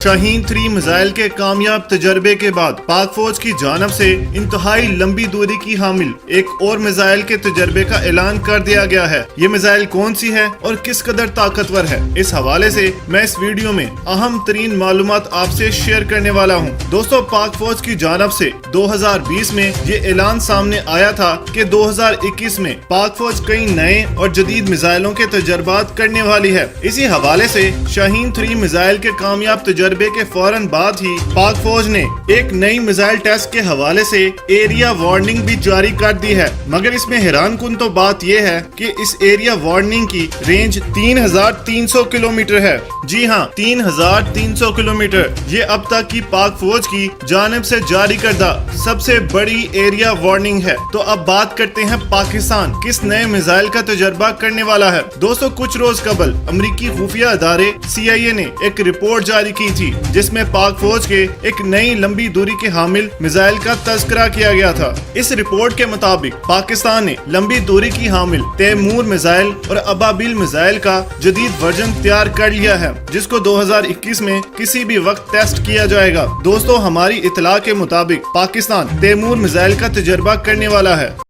Shaheen 3 missile के कामयाब तजर्बे के बाद पाक फौज की जानब से इंतहाई लंबी दूरी की हामिल एक और मिसाइल के तजर्बे का ऐलान कर दिया गया है। ये मिसाइल कौन सी है और किस कदर ताकतवर है, इस हवाले से मैं इस वीडियो में अहम तरीन मालूमात आपसे शेयर करने वाला हूँ। दोस्तों, पाक फौज की जानब से 2020 में ये ऐलान सामने आया था कि 2021 में पाक फौज कई नए और जदीद मिसाइलों के तजर्बात करने वाली है। इसी हवाले से शाहीन 3 मिसाइल के कामयाब तजर्बे के फौरन बाद ही पाक फौज ने एक नई मिसाइल टेस्ट के हवाले से एरिया वार्निंग भी जारी कर दी है। मगर इसमें हैरान कुन तो बात यह है कि इस एरिया वार्निंग की रेंज 3300 किलोमीटर है। जी हाँ, 3300 किलोमीटर। ये अब तक की पाक फौज की जानिब से जारी करदा सबसे बड़ी एरिया वार्निंग है। तो अब बात करते हैं पाकिस्तान किस नए मिसाइल का तजर्बा करने वाला है। दोस्तों, कुछ रोज कबल अमरीकी खुफिया अदारे CIA ने एक रिपोर्ट जारी की थी जिसमें पाक फौज के एक नई लंबी दूरी के हामिल मिसाइल का तस्करा किया गया था। इस रिपोर्ट के मुताबिक पाकिस्तान ने लंबी दूरी की हामिल तैमूर मिसाइल और अबाबिल मिसाइल का जदीद वर्जन तैयार कर लिया है, जिसको 2021 में किसी भी वक्त टेस्ट किया जाएगा। दोस्तों, हमारी इतला के मुताबिक पाकिस्तान तैमूर मिसाइल का तजर्बा करने वाला है।